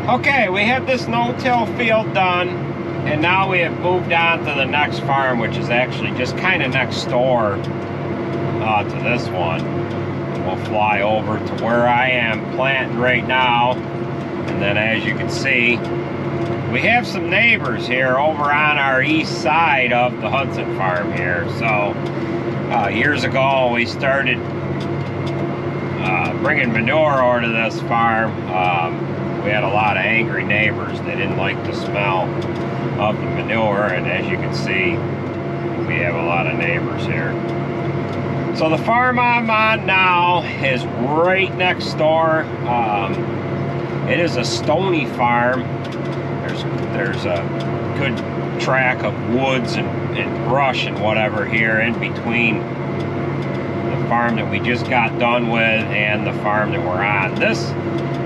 Okay, we have this no-till field done, and now we have moved on to the next farm, which is actually just kind of next door to this one. We'll fly over to where I am planting right now, and then as you can see, we have some neighbors here over on our east side of the Hudson farm here. So years ago we started bringing manure over to this farm. We had a lot of angry neighbors. They didn't like the smell of the manure, and as you can see, we have a lot of neighbors here. So the farm I'm on now is right next door. It is a stony farm. There's a good track of woods and brush and whatever here in between the farm that we just got done with and the farm that we're on.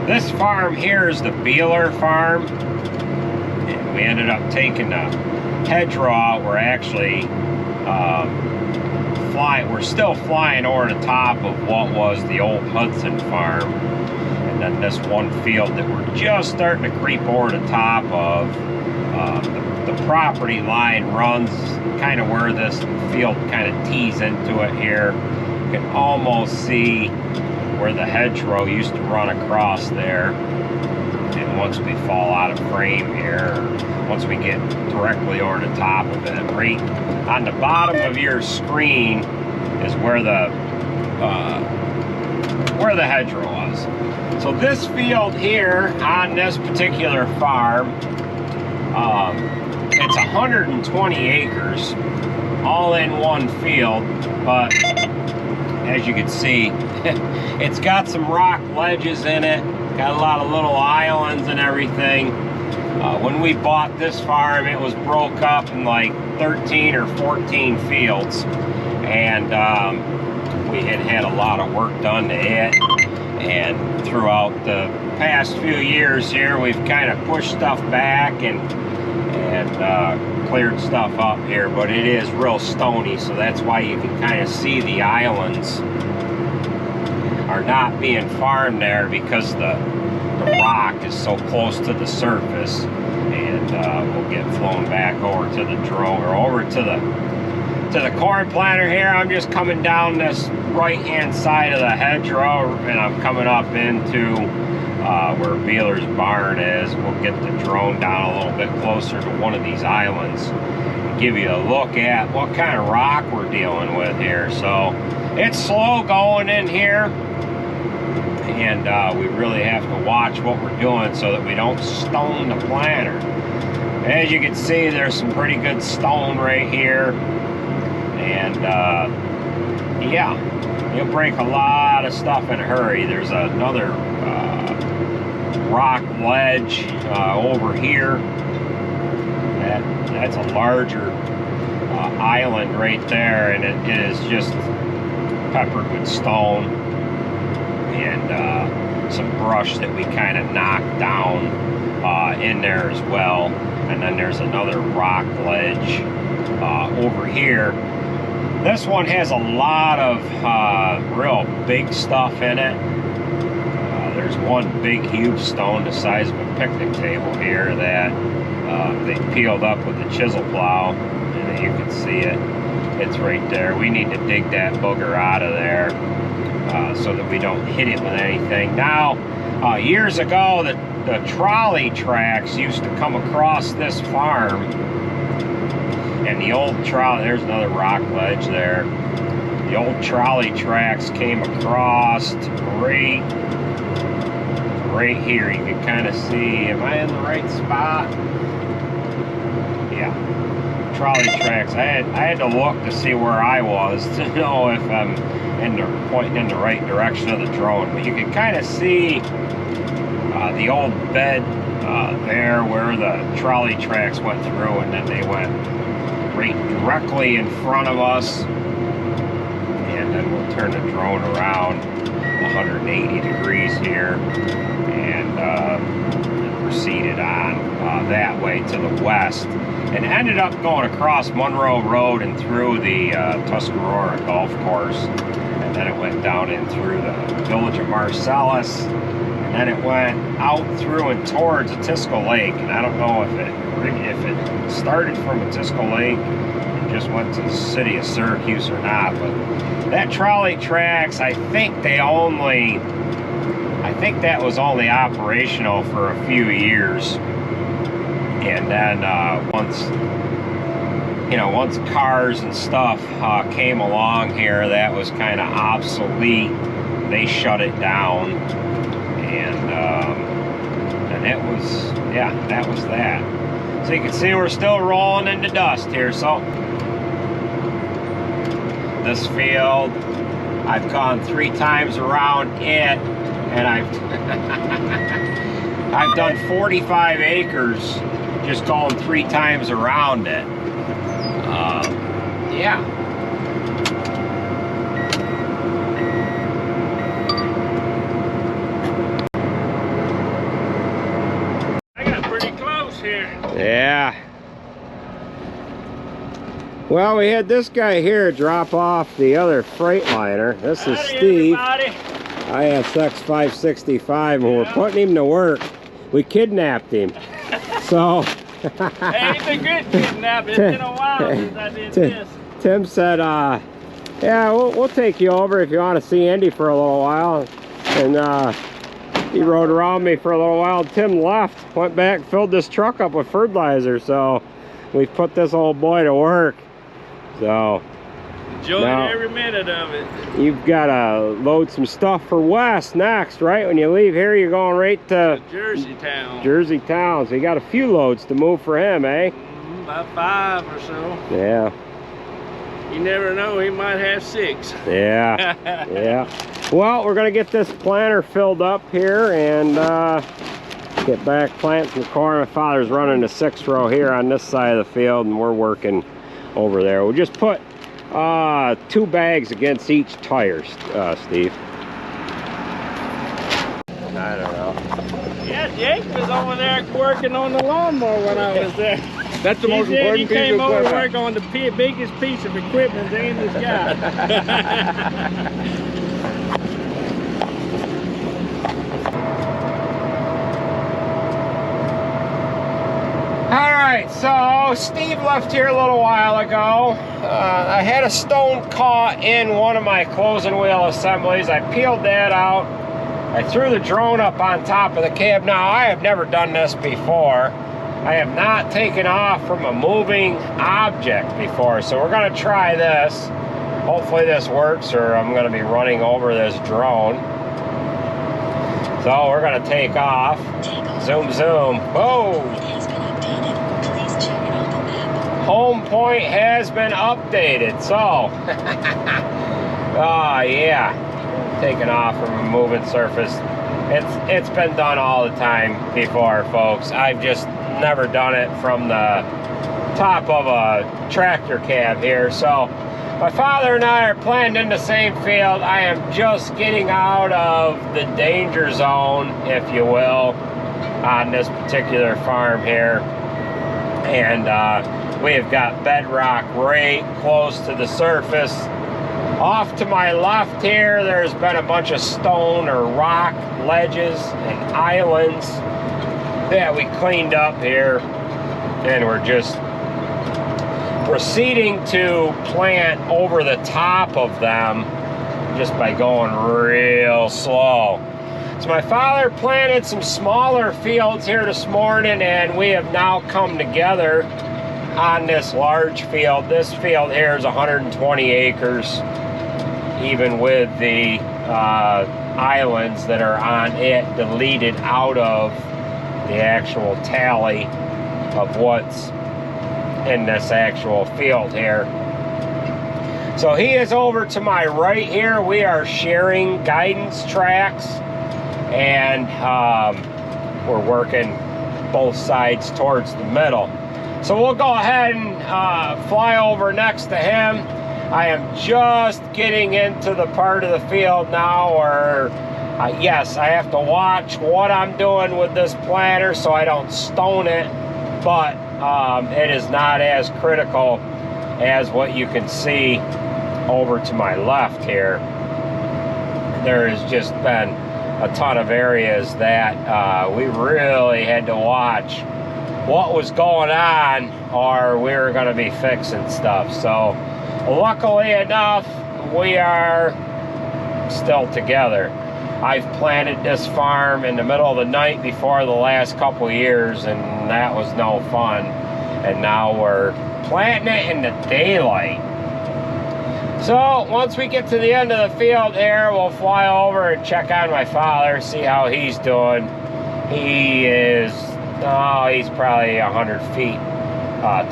This farm here is the Beeler farm, and we ended up taking the hedgerow out. We're actually we're still flying over the top of what was the old Hudson farm, and then this one field that we're just starting to creep over the top of. The property line runs kind of where this field kind of tees into it here. You can almost see where the hedgerow used to run across there. And once we fall out of frame here, once we get directly over the top of it, right on the bottom of your screen is where the hedgerow was. So this field here on this particular farm, it's 120 acres all in one field, but as you can see, it's got some rock ledges in it, got a lot of little islands and everything. When we bought this farm, it was broke up in like 13 or 14 fields, and we had a lot of work done to it. And throughout the past few years here, we've kind of pushed stuff back and cleared stuff up here, but it is real stony, so that's why you can kind of see the islands are not being farmed there, because the rock is so close to the surface. And we'll get flown back over to the drone, or over to the corn planter here. I'm just coming down this right hand side of the hedgerow, and I'm coming up into where Beeler's barn is. We'll get the drone down a little bit closer to one of these islands and give you a look at what kind of rock we're dealing with here. So it's slow going in here, and we really have to watch what we're doing so that we don't stone the planter. As you can see, there's some pretty good stone right here, and yeah, you'll break a lot of stuff in a hurry. There's another rock ledge over here. That's a larger island right there, and it is just peppered with stone and some brush that we kind of knocked down in there as well. And then there's another rock ledge over here. This one has a lot of real big stuff in it. There's one big huge stone the size of a picnic table here that they peeled up with the chisel plow, and you can see it. It's right there. We need to dig that booger out of there so that we don't hit it with anything. Now, years ago, the trolley tracks used to come across this farm, and the old trolley, there's another rock ledge there. The old trolley tracks came across right here. You can kind of see, am I in the right spot? Yeah, trolley tracks. I had to look to see where I was to know if I'm pointing in the right direction of the drone. But you can kind of see the old bed there where the trolley tracks went through, and then they went right directly in front of us. And then we'll turn the drone around 180 degrees here, and proceeded on that way to the west, and ended up going across Monroe Road and through the Tuscarora Golf Course, and then it went down in through the village of Marcellus, and and then it went out through and towards Atisco Lake, and I don't know if it started from Atisco Lake and just went to the city of Syracuse or not. But that trolley tracks, I think that was only operational for a few years, and then once cars and stuff came along here, that was kind of obsolete. They shut it down, and it was, yeah, that was that. So you can see we're still rolling into dust here. So this field, I've gone 3 times around it, and I've done 45 acres just going 3 times around it. Yeah. I got pretty close here. Yeah. Well, we had this guy here drop off the other Freightliner. This is Steve. ISX 565, and we're putting him to work. We kidnapped him. So. Hey, it's a good kidnap. It's been a while since I did this. Tim said, yeah, we'll take you over if you want to see Andy for a little while. And he rode around me for a little while. Tim left, went back, filled this truck up with fertilizer. So we've put this old boy to work. So enjoyed every minute of it. You've got to load some stuff for West next, right? When you leave here, you're going right to Jersey Town. Jersey Town. So you got a few loads to move for him, eh? About 5 or so. Yeah. You never know, he might have 6. Yeah. Yeah. Well, we're going to get this planter filled up here and get back, plant some corn. My father's running a 6-row here on this side of the field, and we're working over there. We'll just put 2 bags against each tire, Steve. I don't know. Yeah, Jake was over there working on the lawnmower when I was there. That's the most important piece of equipment. He came over to equipment. work on the biggest piece of equipment Andy's got. Alright, so Steve left here a little while ago. I had a stone caught in one of my closing wheel assemblies. I peeled that out. I threw the drone up on top of the cab. Now, I have never done this before. I have not taken off from a moving object before, so we're going to try this. Hopefully this works, or I'm going to be running over this drone. So we're going to take off. Zoom, zoom. Whoa! Home point has been updated, so yeah, taking off from a moving surface. It's been done all the time before, folks. I've just never done it from the top of a tractor cab here. So my father and I are planted in the same field. I am just getting out of the danger zone, if you will, on this particular farm here, and we have got bedrock right close to the surface. Off to my left here, there's been a bunch of stone or rock ledges and islands that we cleaned up here, and we're just proceeding to plant over the top of them just by going real slow. So my father planted some smaller fields here this morning, and we have now come together on this large field. This field here is 120 acres, even with the islands that are on it deleted out of the actual tally of what's in this actual field here. So he is over to my right here. We are sharing guidance tracks, and we're working both sides towards the middle. So we'll go ahead and fly over next to him. I am just getting into the part of the field now where, yes, I have to watch what I'm doing with this planter so I don't stone it, but it is not as critical as what you can see over to my left here. There has just been a ton of areas that we really had to watch what was going on, or we were going to be fixing stuff. So luckily enough, we are still together. I've planted this farm in the middle of the night before the last couple years, and that was no fun. And now we're planting it in the daylight. So once we get to the end of the field here, we'll fly over and check on my father, see how he's doing. He is, oh, he's probably 100 feet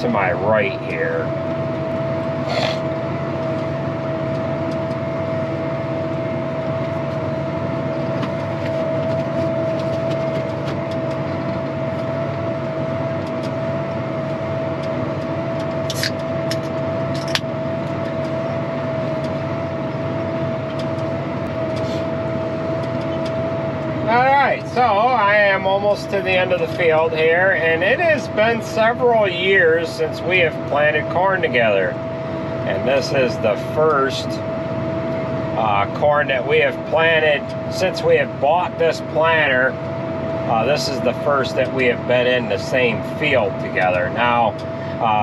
to my right here. So I am almost to the end of the field here, and it has been several years since we have planted corn together. And this is the first corn that we have planted since we have bought this planter. This is the first that we have been in the same field together. Now,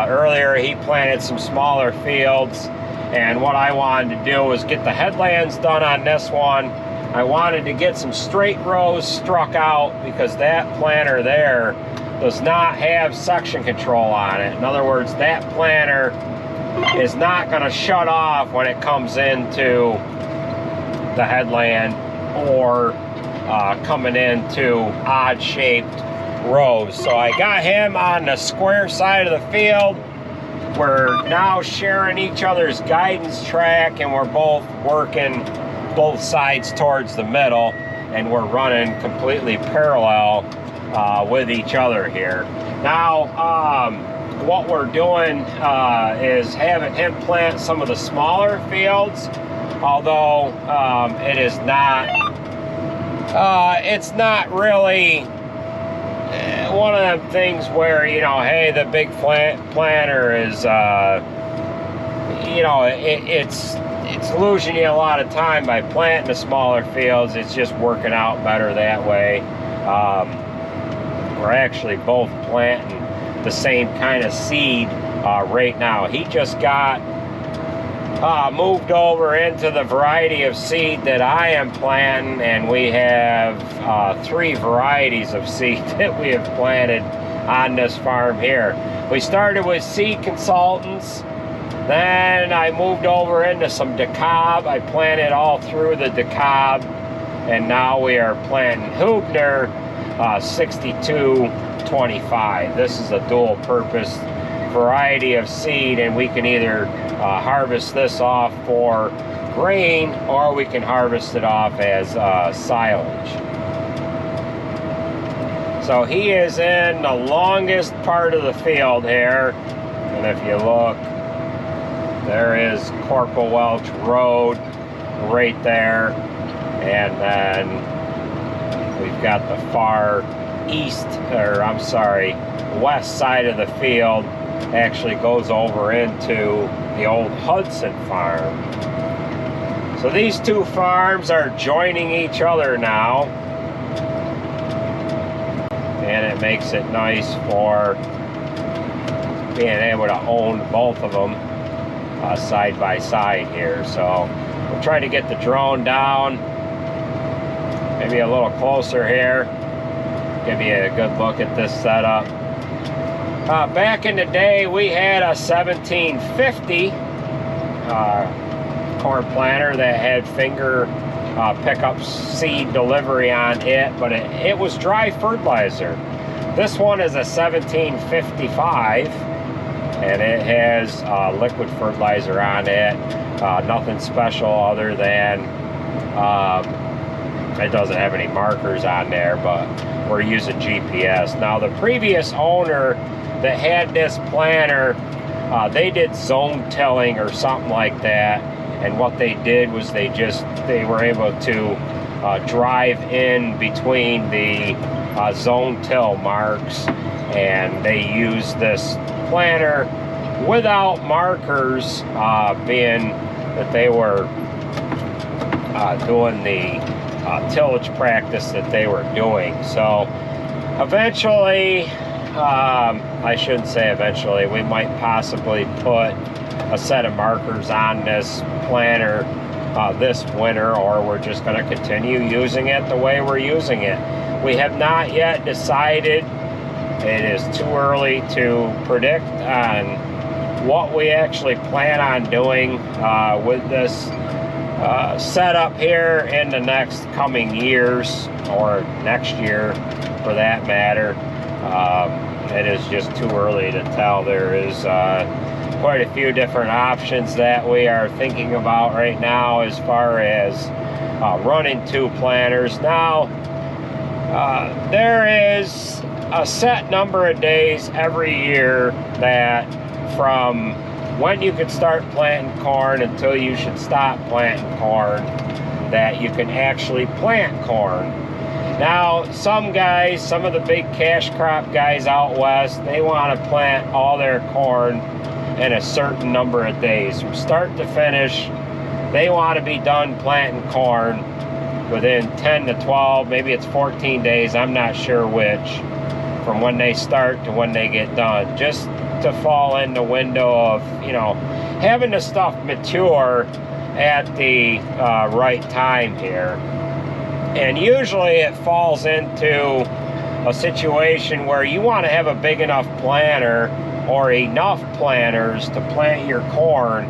earlier he planted some smaller fields, and what I wanted to do was get the headlands done on this one. I wanted to get some straight rows struck out because that planter there does not have section control on it. In other words, that planter is not going to shut off when it comes into the headland or coming into odd-shaped rows. So I got him on the square side of the field. We're now sharing each other's guidance track, and we're both working both sides towards the middle, and we're running completely parallel with each other here. Now, what we're doing is having him plant some of the smaller fields, although it is not, it's not really one of them things where, you know, hey, the big planter is, you know, it's losing you a lot of time by planting the smaller fields. It's just working out better that way. We're actually both planting the same kind of seed right now. He just got moved over into the variety of seed that I am planting, and we have 3 varieties of seed that we have planted on this farm here. We started with Seed Consultants. Then I moved over into some DeKalb. I planted all through the DeKalb, and now we are planting Hubner 6225. This is a dual-purpose variety of seed, and we can either harvest this off for grain, or we can harvest it off as silage. So he is in the longest part of the field here, and if you look, there is Corporal Welch Road right there, and then we've got the far east, or I'm sorry, west side of the field actually goes over into the old Hudson farm. So these 2 farms are joining each other now, and it makes it nice for being able to own both of them side by side here. So we'll try to get the drone down, maybe a little closer here, give you a good look at this setup. Back in the day, we had a 1750 corn planter that had finger pickup seed delivery on it, but it was dry fertilizer. This one is a 1755, and it has liquid fertilizer on it. Nothing special other than it doesn't have any markers on there, but we're using GPS. Now, the previous owner that had this planter, they did zone tilling or something like that, and what they did was they were able to drive in between the zone till marks, and they used this planter without markers, being that they were doing the tillage practice that they were doing. So eventually, I shouldn't say eventually, we might possibly put a set of markers on this planter this winter, or we're just going to continue using it the way we're using it. We have not yet decided. It is too early to predict on what we actually plan on doing with this setup here in the next coming years, or next year for that matter. It is just too early to tell. There is quite a few different options that we are thinking about right now as far as running 2 planters. Now, there is a set number of days every year that from when you can start planting corn until you should stop planting corn, that you can actually plant corn. Now, some guys, some of the big cash crop guys out west, they want to plant all their corn in a certain number of days. From start to finish, they want to be done planting corn within 10 to 12, maybe it's 14 days, I'm not sure which, from when they start to when they get done, just to fall in the window of, you know, having the stuff mature at the right time here. And usually it falls into a situation where you want to have a big enough planter or enough planters to plant your corn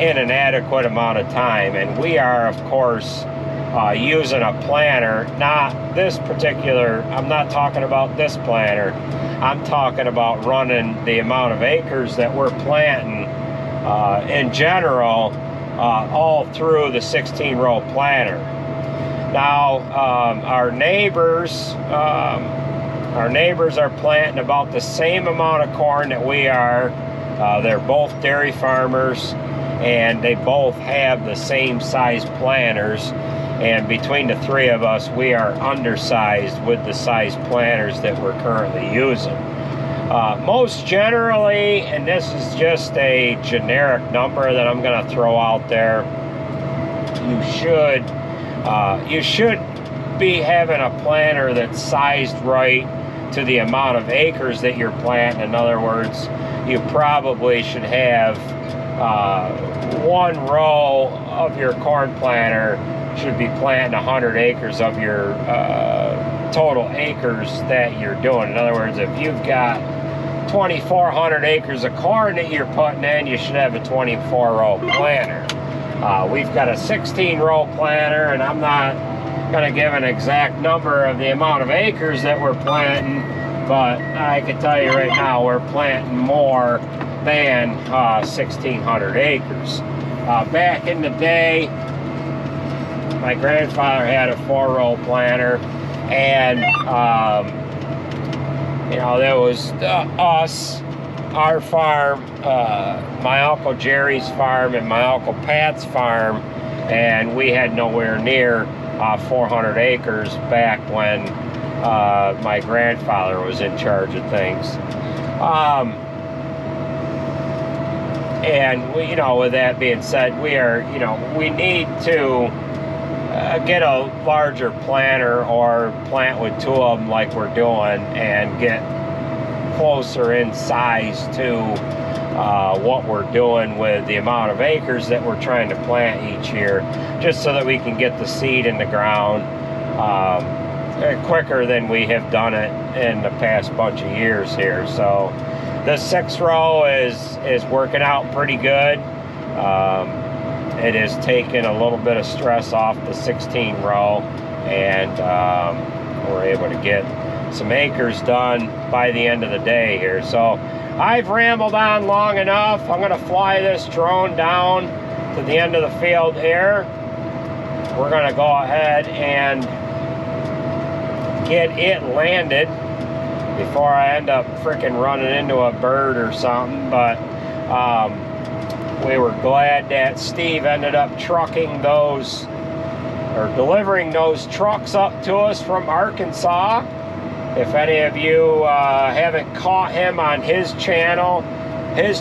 in an adequate amount of time. And we are, of course, using a planter, not this particular, I'm not talking about this planter, I'm talking about running the amount of acres that we're planting in general all through the 16-row planter. Now, our neighbors are planting about the same amount of corn that we are. They're both dairy farmers, and they both have the same size planters. And between the 3 of us, we are undersized with the size planters that we're currently using. Most generally, and this is just a generic number that I'm going to throw out there, you should be having a planter that's sized right to the amount of acres that you're planting. In other words, you probably should have 1 row of your corn planter should be planting 100 acres of your total acres that you're doing. In other words, if you've got 2,400 acres of corn that you're putting in, you should have a 24-row planter. We've got a 16-row planter, and I'm not going to give an exact number of the amount of acres that we're planting, but I can tell you right now we're planting more than 1,600 acres. Back in the day, my grandfather had a 4-row planter, and you know, there was us, our farm, my Uncle Jerry's farm, and my Uncle Pat's farm, and we had nowhere near 400 acres back when my grandfather was in charge of things. And we, you know, with that being said, we are, you know, we need to get a larger planter or plant with 2 of them like we're doing, and get closer in size to what we're doing with the amount of acres that we're trying to plant each year, just so that we can get the seed in the ground quicker than we have done it in the past bunch of years here. So the 6-row is working out pretty good. It is taking a little bit of stress off the 16-row, and we're able to get some acres done by the end of the day here. So I've rambled on long enough. I'm going to fly this drone down to the end of the field here. We're going to go ahead and get it landed before I end up freaking running into a bird or something. But we were glad that Steve ended up trucking those, or delivering those trucks up to us from Arkansas. If any of you haven't caught him on his channel is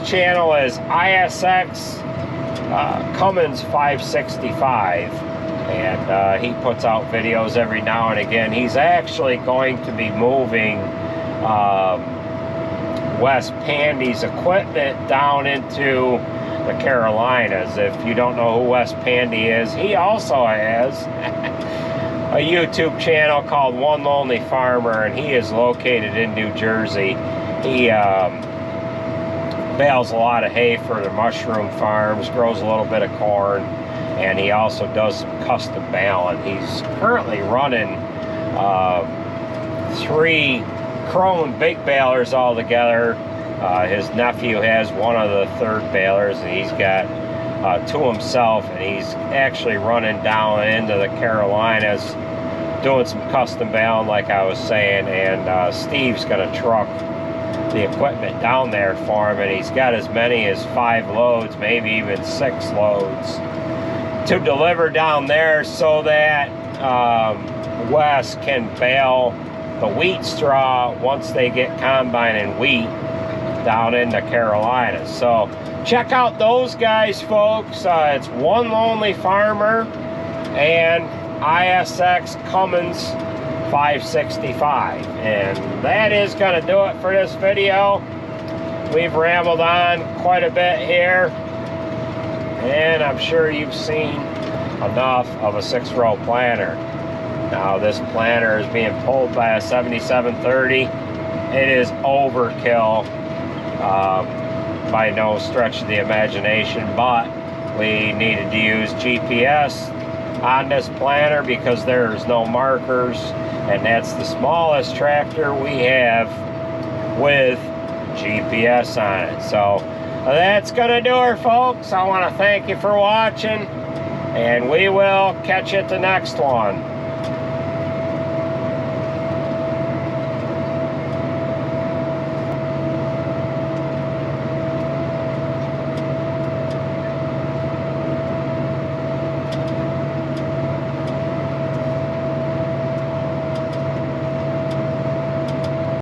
ISX Cummins 565. and he puts out videos every now and again. He's actually going to be moving Wes Pandy's equipment down into the Carolinas. If you don't know who Wes Pandy is, he also has a YouTube channel called One Lonely Farmer, and he is located in New Jersey. He bales a lot of hay for the mushroom farms, grows a little bit of corn, and he also does some custom baling. He's currently running 3 Crone big balers all together. His nephew has one of the 3rd balers, and he's got 2 himself, and he's actually running down into the Carolinas doing some custom baling, like I was saying, and Steve's gonna truck the equipment down there for him, and he's got as many as 5 loads, maybe even 6 loads to deliver down there, so that Wes can bale the wheat straw once they get combining wheat down in the Carolinas. So check out those guys, folks. It's One Lonely Farmer and ISX Cummins 565. And that is going to do it for this video. We've rambled on quite a bit here, and I'm sure you've seen enough of a 6-row planter. Now this planter is being pulled by a 7730. It is overkill by no stretch of the imagination, but we needed to use GPS on this planter because there's no markers, and that's the smallest tractor we have with GPS on it. So that's gonna do it, folks. I want to thank you for watching, and we will catch you at the next one.